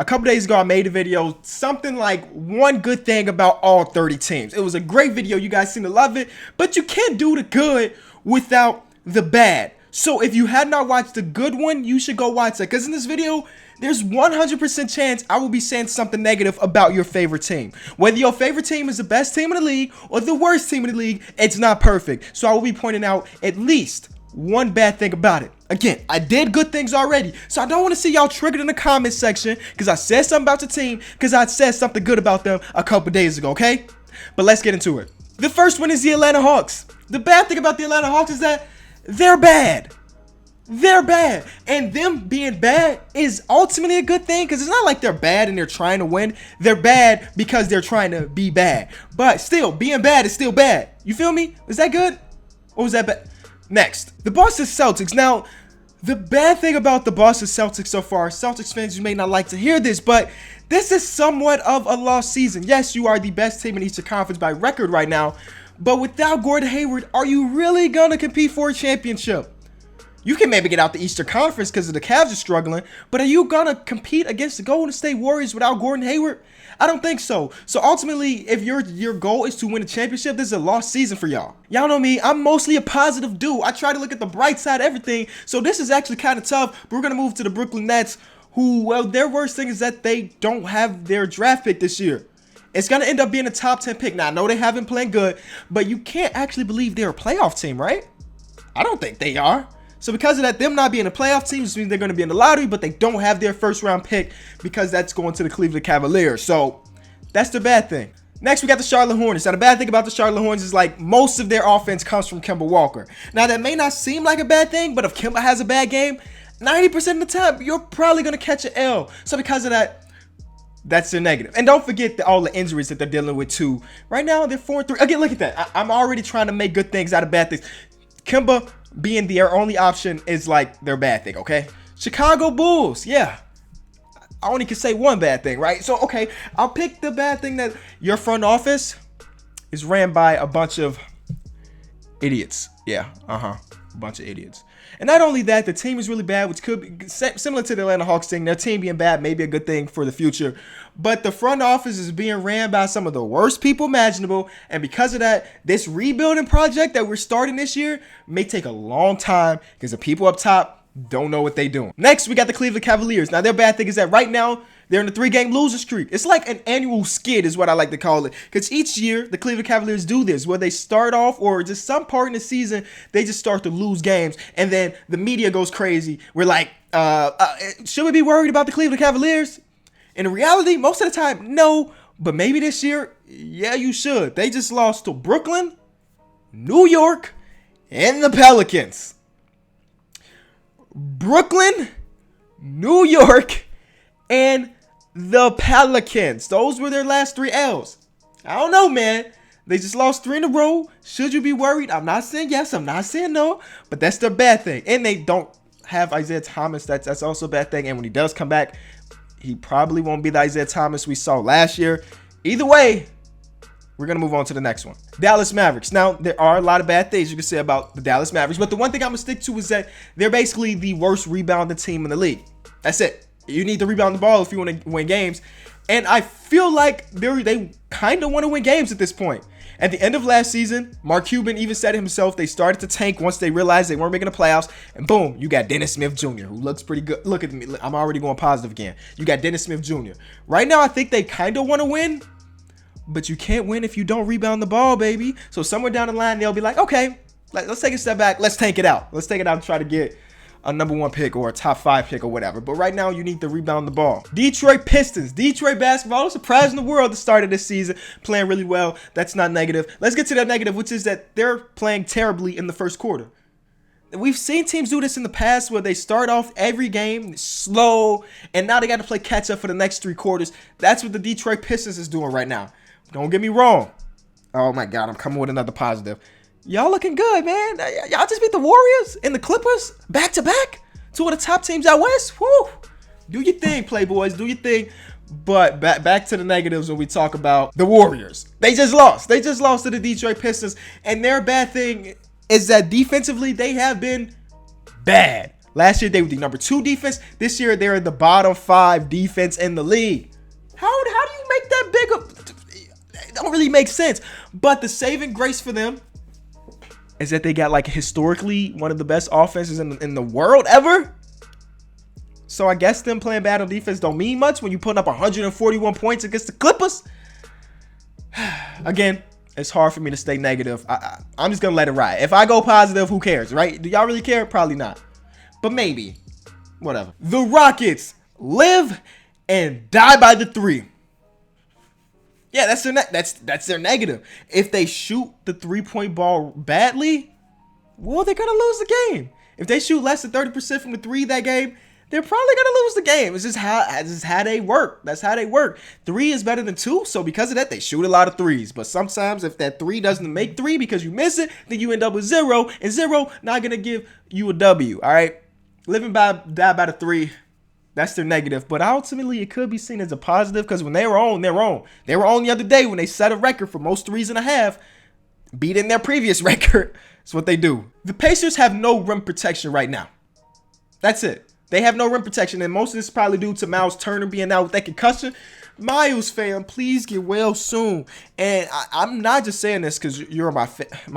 A couple days ago, I made a video, something like one good thing about all 30 teams. It was a great video. You guys seem to love it, but you can't do the good without the bad. So if you had not watched the good one, you should go watch that, because in this video, there's 100% chance I will be saying something negative about your favorite team. Whether your favorite team is the best team in the league or the worst team in the league, it's not perfect. So I will be pointing out at least one bad thing about it. Again, I did good things already, so I don't want to see y'all triggered in the comment section because I said something about the team because I said something good about them a couple days ago, okay? But let's get into it. The first one is the Atlanta Hawks. The bad thing about the Atlanta Hawks is that they're bad. They're bad, and them being bad is ultimately a good thing because it's not like they're bad and they're trying to win. They're bad because they're trying to be bad, but still, being bad is still bad. You feel me? Was that good or was that bad? Next, the Boston Celtics. Now, the bad thing about the Boston Celtics so far, Celtics fans, you may not like to hear this, but this is somewhat of a lost season. Yes, you are the best team in Eastern Conference by record right now, but without Gordon Hayward, are you really going to compete for a championship? You can maybe get out the Eastern Conference because the Cavs are struggling, but are you going to compete against the Golden State Warriors without Gordon Hayward? I don't think so. So ultimately, if your goal is to win a championship, this is a lost season for y'all. Y'all know me, I'm mostly a positive dude. I try to look at the bright side of everything. So this is actually kind of tough, but we're going to move to the Brooklyn Nets, who, well, their worst thing is that they don't have their draft pick this year. It's going to end up being a top 10 pick. Now, I know they haven't played good, but you can't actually believe they're a playoff team, right? I don't think they are. So because of that, them not being a playoff team, just means they're going to be in the lottery, but they don't have their first round pick because that's going to the Cleveland Cavaliers. So that's the bad thing. Next, we got the Charlotte Hornets. Now, the bad thing about the Charlotte Hornets is like most of their offense comes from Kemba Walker. Now, that may not seem like a bad thing, but if Kemba has a bad game, 90% of the time, you're probably going to catch an L. So because of that, that's their negative. And don't forget all the injuries that they're dealing with too. Right now, they're 4-3. Again, look at that. I'm already trying to make good things out of bad things. Kemba being their only option is like their bad thing, okay? Chicago Bulls, yeah. I only can say one bad thing, right? So, okay, I'll pick the bad thing that your front office is ran by a bunch of idiots. Yeah, a bunch of idiots. And not only that, the team is really bad, which could be similar to the Atlanta Hawks thing. Their team being bad may be a good thing for the future. But the front office is being ran by some of the worst people imaginable. And because of that, this rebuilding project that we're starting this year may take a long time because the people up top don't know what they're doing. Next, we got the Cleveland Cavaliers. Now, their bad thing is that right now, they're in a 3-game loser streak. It's like an annual skid is what I like to call it. Because each year, the Cleveland Cavaliers do this, where they start off or just some part in the season, they just start to lose games. And then the media goes crazy. We're like, should we be worried about the Cleveland Cavaliers? In reality, most of the time, no. But maybe this year, yeah, you should. They just lost to Brooklyn, New York, and the Pelicans. Brooklyn, New York, and the Pelicans. Those were their last 3 L's. I don't know, man. They just lost 3 in a row. Should you be worried? I'm not saying yes. I'm not saying no. But that's their bad thing. And they don't have Isaiah Thomas. That's also a bad thing. And when he does come back, he probably won't be the Isaiah Thomas we saw last year. Either way, we're going to move on to the next one. Dallas Mavericks. Now, there are a lot of bad things you can say about the Dallas Mavericks. But the one thing I'm going to stick to is that they're basically the worst rebounding team in the league. That's it. You need to rebound the ball if you want to win games. And I feel like they kind of want to win games at this point. At the end of last season, Mark Cuban even said it himself, they started to tank once they realized they weren't making the playoffs. And boom, you got Dennis Smith Jr., who looks pretty good. Look at me. I'm already going positive again. You got Dennis Smith Jr. Right now, I think they kind of want to win. But you can't win if you don't rebound the ball, baby. So somewhere down the line, they'll be like, okay, let's take a step back. Let's tank it out. Let's take it out and try to get a number 1 pick or a top 5 pick or whatever. But right now, you need to rebound the ball. Detroit Pistons. Detroit basketball, surprising the world at the start of this season, playing really well. That's not negative. Let's get to that negative, which is that they're playing terribly in the first quarter. We've seen teams do this in the past where they start off every game slow, and now they got to play catch up for the next 3 quarters. That's what the Detroit Pistons is doing right now. Don't get me wrong. Oh my God, I'm coming with another positive. Y'all looking good, man. Y'all just beat the Warriors and the Clippers back to back. 2 of the top teams out west. Woo! Do your thing, Playboys. Do your thing. But back to the negatives when we talk about the Warriors. They just lost. They just lost to the Detroit Pistons. And their bad thing is that defensively, they have been bad. Last year, they were the number 2 defense. This year, they're the bottom 5 defense in the league. How do you make that big of... It don't really make sense. But the saving grace for them is that they got like historically one of the best offenses in the world ever. So I guess them playing bad on defense don't mean much when you putting up 141 points against the Clippers. Again, it's hard for me to stay negative. I'm just going to let it ride. If I go positive, who cares, right? Do y'all really care? Probably not. But maybe. Whatever. The Rockets live and die by the 3. Yeah, that's their negative. If they shoot the 3-point ball badly, well, they're going to lose the game. If they shoot less than 30% from the 3 that game, they're probably going to lose the game. It's just how they work. That's how they work. 3 is better than 2, so because of that, they shoot a lot of 3s. But sometimes if that 3 doesn't make 3 because you miss it, then you end up with 0, and 0 not going to give you a W, all right? Living die by the 3, that's their negative. But ultimately, it could be seen as a positive because when they were on, they're on. They were on the other day when they set a record for most 3s and a half, beating their previous record. That's what they do. The Pacers have no rim protection right now. That's it. They have no rim protection, and most of this is probably due to Miles Turner being out with that concussion. Miles, fam, please get well soon. And I'm not just saying this because you're my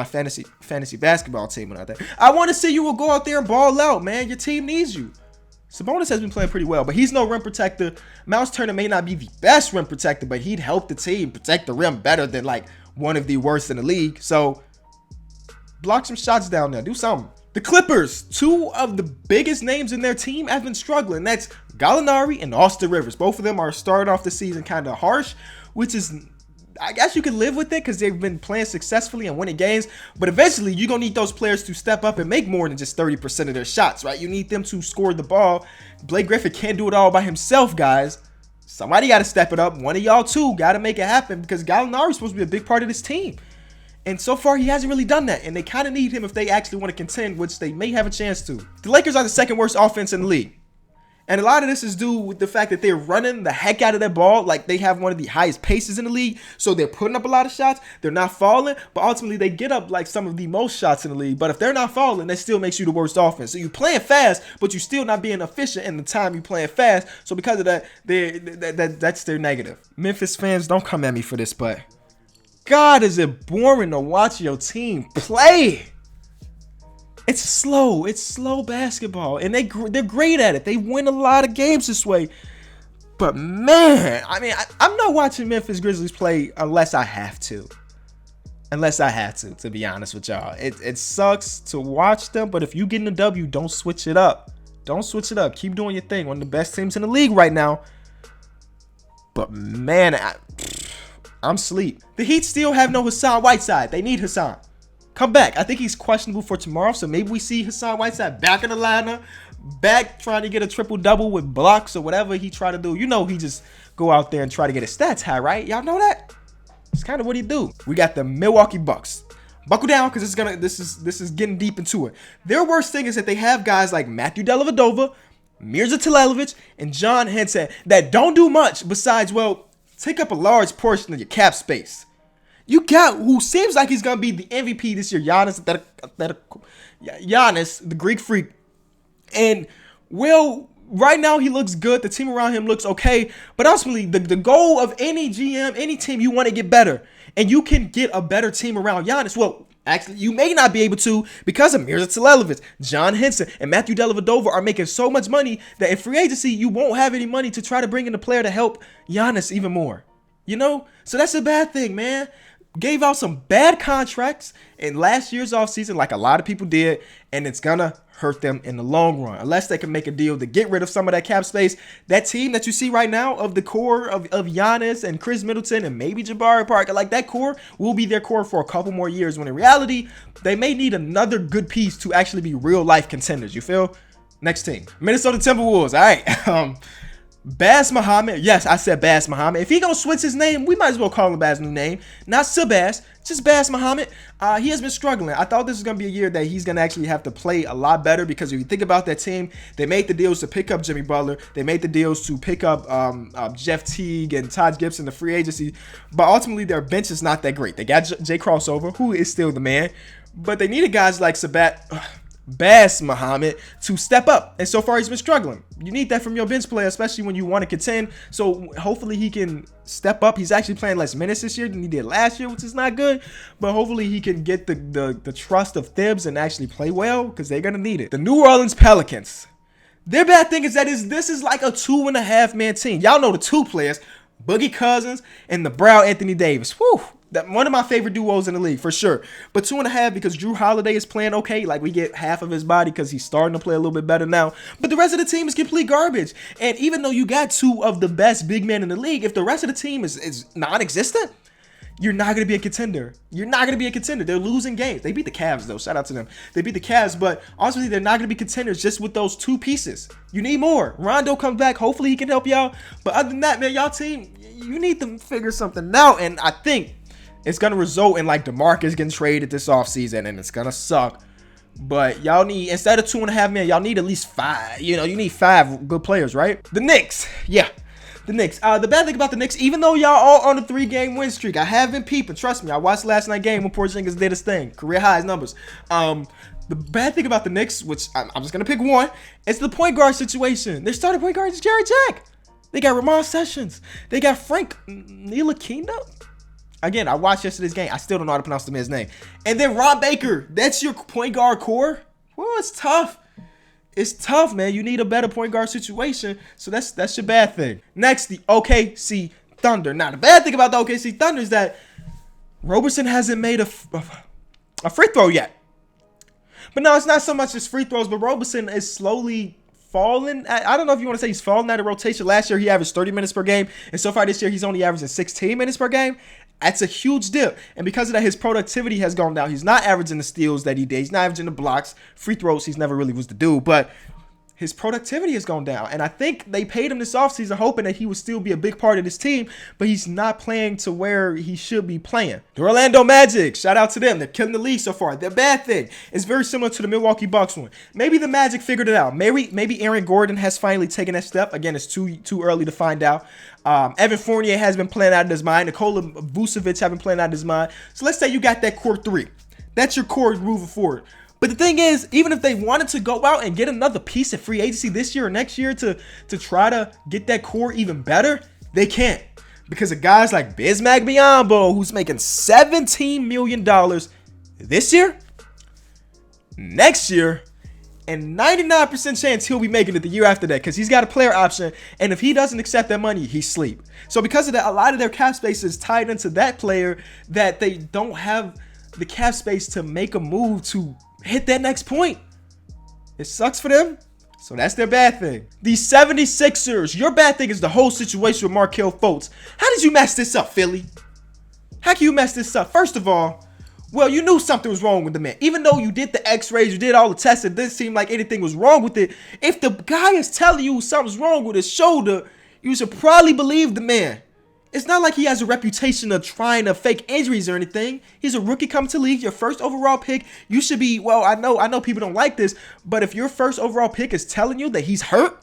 fantasy basketball team and all that. I want to see you will go out there and ball out, man. Your team needs you. Sabonis has been playing pretty well, but he's no rim protector. Miles Turner may not be the best rim protector, but he'd help the team protect the rim better than like one of the worst in the league. So block some shots down there. Do something. The Clippers, 2 of the biggest names in their team have been struggling. That's Gallinari and Austin Rivers. Both of them are starting off the season kind of harsh, which is, I guess you can live with it because they've been playing successfully and winning games. But eventually, you're going to need those players to step up and make more than just 30% of their shots, right? You need them to score the ball. Blake Griffin can't do it all by himself, guys. Somebody got to step it up. One of y'all two got to make it happen because Gallinari is supposed to be a big part of this team. And so far, he hasn't really done that. And they kind of need him if they actually want to contend, which they may have a chance to. The Lakers are the 2nd worst offense in the league. And a lot of this is due with the fact that they're running the heck out of that ball. Like, they have one of the highest paces in the league. So they're putting up a lot of shots. They're not falling. But ultimately, they get up like some of the most shots in the league. But if they're not falling, that still makes you the worst offense. So you're playing fast, but you're still not being efficient in the time you're playing fast. So because of that, that's their negative. Memphis fans, don't come at me for this, but God, is it boring to watch your team play. It's slow basketball, and they're great at it. They win a lot of games this way. But man, I mean, I'm not watching Memphis Grizzlies play unless I have to. To be honest with y'all. It sucks to watch them, but if you get in a W, don't switch it up. Keep doing your thing. One of the best teams in the league right now. But man, I'm asleep. The Heat still have no Hassan Whiteside. They need Hassan. Come back. I think he's questionable for tomorrow, so maybe we see Hassan Whiteside back in the lineup, back trying to get a triple-double with blocks or whatever he try to do. You know, he just go out there and try to get his stats high, right? Y'all know that? It's kind of what he do. We got the Milwaukee Bucks. Buckle down because this is getting deep into it. Their worst thing is that they have guys like Matthew Dellavedova, Mirza Teletovic, and John Henson that don't do much besides, well, take up a large portion of your cap space. You got who seems like he's going to be the MVP this year, Giannis, the Greek freak. And, well, right now he looks good. The team around him looks okay. But ultimately, the goal of any GM, any team, you want to get better. And you can get a better team around Giannis. Well, actually, you may not be able to because of Mirza Teletovic, John Henson, and Matthew Dellavedova are making so much money that in free agency, you won't have any money to try to bring in a player to help Giannis even more. You know? So that's a bad thing, man. Gave out some bad contracts in last year's offseason like a lot of people did, and it's going to hurt them in the long run. Unless they can make a deal to get rid of some of that cap space. That team that you see right now of the core of Giannis and Chris Middleton and maybe Jabari Parker, like that core will be their core for a couple more years, when in reality, they may need another good piece to actually be real life contenders. You feel? Next team, Minnesota Timberwolves. All right. Baz Muhammad. Yes, I said Baz Muhammad. If he gonna switch his name, we might as well call him by his new name. Not Shabazz, just Baz Muhammad. He has been struggling. I thought this was gonna be a year that he's gonna actually have to play a lot better, because if you think about that team, they made the deals to pick up Jimmy Butler. They made the deals to pick up Jeff Teague and Todd Gibson, the free agency. But ultimately, their bench is not that great. They got Jay Crossover, who is still the man, but they needed guys like Baz Muhammad to step up. And so far, he's been struggling. You need that from your bench player, especially when you want to contend. So hopefully he can step up. He's actually playing less minutes this year than he did last year, which is not good. But hopefully he can get the trust of Thibs and actually play well, because they're going to need it. The New Orleans Pelicans. Their bad thing is that this is like a 2.5-man team. Y'all know the two players, Boogie Cousins and the Brown Anthony Davis. Whew. That one of my favorite duos in the league for sure. But 2.5 because Drew Holiday is playing okay. Like, we get half of his body because he's starting to play a little bit better now. But the rest of the team is complete garbage. And even though you got two of the best big men in the league, if the rest of the team is non-existent, you're not going to be a contender. You're not going to be a contender. They're losing games. They beat the Cavs, though. Shout out to them. They beat the Cavs, but honestly, they're not going to be contenders just with those two pieces. You need more. Rondo comes back. Hopefully, he can help y'all. But other than that, man, y'all team, you need to figure something out. And I think it's going to result in, like, DeMarcus getting traded this offseason, and it's going to suck. But y'all need, instead of 2.5 men, y'all need at least 5. You know, you need 5 good players, right? The Knicks. Yeah. The Knicks. The bad thing about the Knicks, even though y'all all on a 3-game win streak, I have been peeping. Trust me, I watched last night's game when Porzingis did his thing. Career highs numbers. The bad thing about the Knicks, which I'm just going to pick one, is the point guard situation. Their starting point guard is Jerry Jack. They got Ramon Sessions. They got Frank Ntilikina. Again, I watched yesterday's game. I still don't know how to pronounce the man's name. And then Ron Baker. That's your point guard core. Well, it's tough. It's tough, man. You need a better point guard situation. So that's your bad thing. Next, the OKC Thunder. Now, the bad thing about the OKC Thunder is that Roberson hasn't made a free throw yet. But no, it's not so much as free throws, but Roberson is slowly falling. I don't know if you want to say he's falling out of rotation. Last year, he averaged 30 minutes per game. And so far this year, he's only averaging 16 minutes per game. That's a huge dip. And because of that, his productivity has gone down. He's not averaging the steals that he did. He's not averaging the blocks. Free throws, he's never really was the dude. But his productivity has gone down. And I think they paid him this offseason hoping that he would still be a big part of this team. But he's not playing to where he should be playing. The Orlando Magic, shout out to them. They're killing the league so far. The bad thing is very similar to the Milwaukee Bucks one. Maybe the Magic figured it out. Maybe Aaron Gordon has finally taken that step. Again, it's too early to find out. Evan Fournier has been playing out of his mind. Nikola Vucevic has been playing out of his mind. So let's say you got that core 3. That's your core moving forward. But the thing is, even if they wanted to go out and get another piece of free agency this year or next year to try to get that core even better, they can't. Because of guys like Bismack Biyombo, who's making $17 million this year, next year, and 99% chance he'll be making it the year after that because he's got a player option. And if he doesn't accept that money, he's sleep. So because of that, a lot of their cap space is tied into that player that they don't have the cap space to make a move to hit that next point. It sucks for them. So that's their bad thing. The 76ers, your bad thing is the whole situation with Markelle Fultz. How did you mess this up, Philly? How can you mess this up? First of all, well, you knew something was wrong with the man. Even though you did the x-rays, you did all the tests, it didn't seem like anything was wrong with it. If the guy is telling you something's wrong with his shoulder, you should probably believe the man. It's not like he has a reputation of trying to fake injuries or anything. He's a rookie coming to the league, your first overall pick. You should be, well, I know people don't like this, but if your first overall pick is telling you that he's hurt,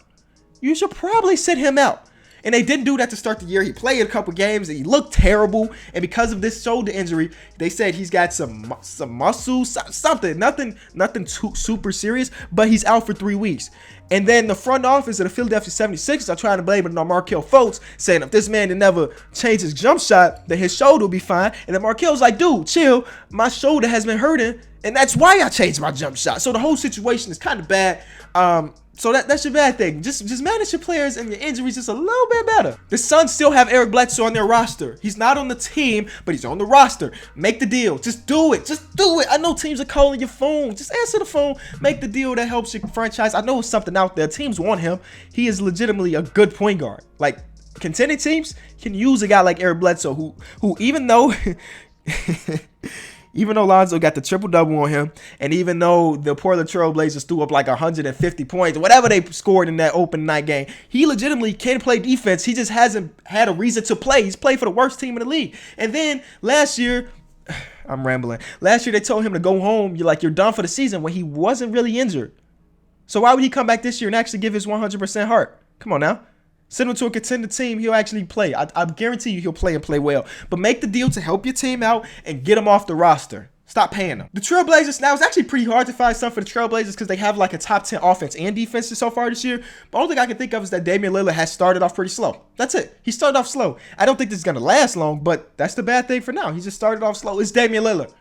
you should probably sit him out. And they didn't do that to start the year. He played a couple games and he looked terrible. And because of this shoulder injury, they said he's got some muscle, something, nothing too super serious, but he's out for 3 weeks. And then the front office of the Philadelphia 76ers are trying to blame it on Markelle Fultz, saying if this man did never change his jump shot, then his shoulder will be fine. And then Markelle's like, dude, chill. My shoulder has been hurting, and that's why I changed my jump shot. So the whole situation is kind of bad. So that's your bad thing. Just manage your players and your injuries just a little bit better. The Suns still have Eric Bledsoe on their roster. He's not on the team, but he's on the roster. Make the deal. Just do it. Just do it. I know teams are calling your phone. Just answer the phone. Make the deal that helps your franchise. I know it's something out there. Teams want him. He is legitimately a good point guard. Like, contending teams can use a guy like Eric Bledsoe who even though even though Lonzo got the triple-double on him, and even though the Portland Trail Blazers threw up like 150 points, whatever they scored in that open night game, he legitimately can play defense. He just hasn't had a reason to play. He's played for the worst team in the league. And then last year, I'm rambling. Last year they told him to go home. You're done for the season when he wasn't really injured. So why would he come back this year and actually give his 100% heart? Come on now. Send him to a contender team, he'll actually play. I guarantee you he'll play and play well. But make the deal to help your team out and get him off the roster. Stop paying them. The Trailblazers, now it's actually pretty hard to find some for the Trailblazers because they have like a top 10 offense and defense so far this year. But only thing I can think of is that Damian Lillard has started off pretty slow. That's it. He started off slow. I don't think this is going to last long, but that's the bad thing for now. He just started off slow. It's Damian Lillard.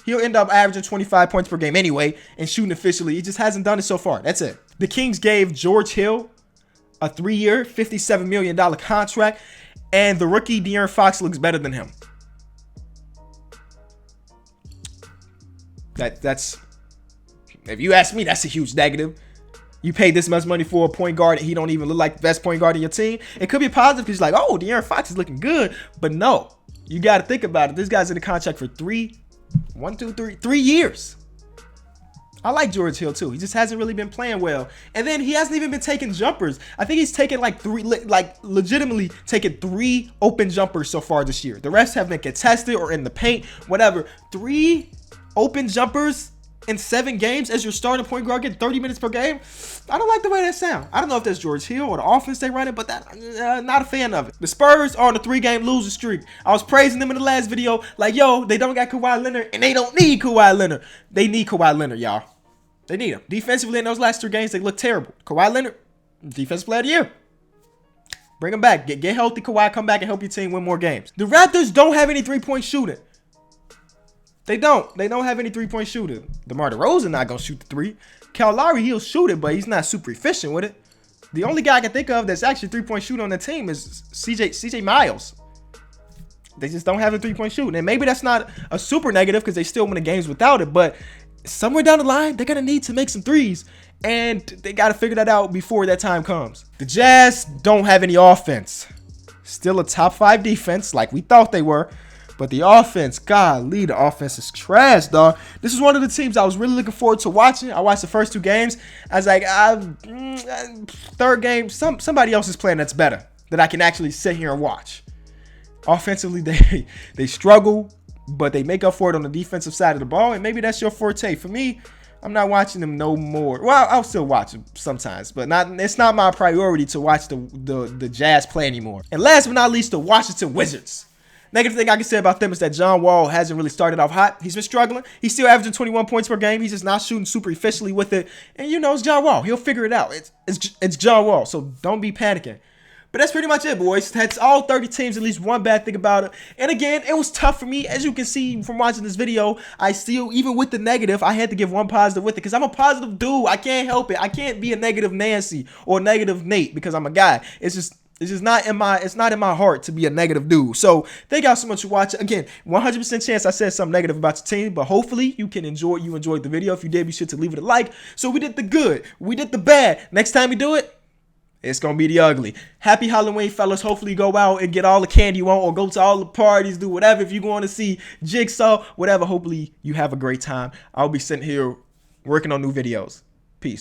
He'll end up averaging 25 points per game anyway and shooting efficiently. He just hasn't done it so far. That's it. The Kings gave George Hill a 3-year, $57 million contract, and the rookie De'Aaron Fox looks better than him. That's, if you ask me, that's a huge negative. You paid this much money for a point guard and he don't even look like the best point guard in your team. It could be positive because you're like, oh, De'Aaron Fox is looking good. But no, you got to think about it. This guy's in a contract for 3 years. I like George Hill too. He just hasn't really been playing well. And then he hasn't even been taking jumpers. I think he's taken legitimately taken 3 open jumpers so far this year. The rest have been contested or in the paint, whatever. 3 open jumpers in 7 games as your starting point guard getting 30 minutes per game. I don't like the way that sounds. I don't know if that's George Hill or the offense they run it, but not a fan of it. The Spurs are on a 3-game losing streak. I was praising them in the last video, like, yo, they don't got Kawhi Leonard and they don't need Kawhi Leonard. They need Kawhi Leonard, y'all. They need him. Defensively in those last 3 games, they look terrible. Kawhi Leonard, defensive player of the year. Bring him back. Get healthy, Kawhi. Come back and help your team win more games. The Raptors don't have any 3-point shooting. They don't have any 3-point shooting. DeMar DeRozan not going to shoot the 3. Kyle Lowry, he'll shoot it, but he's not super efficient with it. The only guy I can think of that's actually 3-point shooter on the team is CJ Miles. They just don't have a 3-point shooting. And maybe that's not a super negative because they still win the games without it. But somewhere down the line, they're going to need to make some threes. And they got to figure that out before that time comes. The Jazz don't have any offense. Still a top 5 defense like we thought they were. But the offense, golly, the offense is trash, dog. This is one of the teams I was really looking forward to watching. I watched the first 2 games. I was like, third game, somebody else is playing that's better, that I can actually sit here and watch. Offensively, they struggle, but they make up for it on the defensive side of the ball, and maybe that's your forte. For me, I'm not watching them no more. Well, I'll still watch them sometimes, but it's not my priority to watch the Jazz play anymore. And last but not least, the Washington Wizards. Negative thing I can say about them is that John Wall hasn't really started off hot. He's been struggling. He's still averaging 21 points per game. He's just not shooting super efficiently with it. And you know, it's John Wall. He'll figure it out. It's John Wall, so don't be panicking. But that's pretty much it, boys. That's all 30 teams, at least one bad thing about it. And again, it was tough for me. As you can see from watching this video, I still, even with the negative, I had to give one positive with it because I'm a positive dude. I can't help it. I can't be a negative Nancy or a negative Nate because I'm a guy. It's just not in my heart to be a negative dude. So thank y'all so much for watching. Again, 100% chance I said something negative about your team, but hopefully you enjoyed the video. If you did, be sure to leave it a like. So we did the good, we did the bad. Next time we do it, it's gonna be the ugly. Happy Halloween, fellas. Hopefully go out and get all the candy you want, or go to all the parties, do whatever. If you want to see Jigsaw, whatever, hopefully you have a great time. I'll be sitting here working on new videos.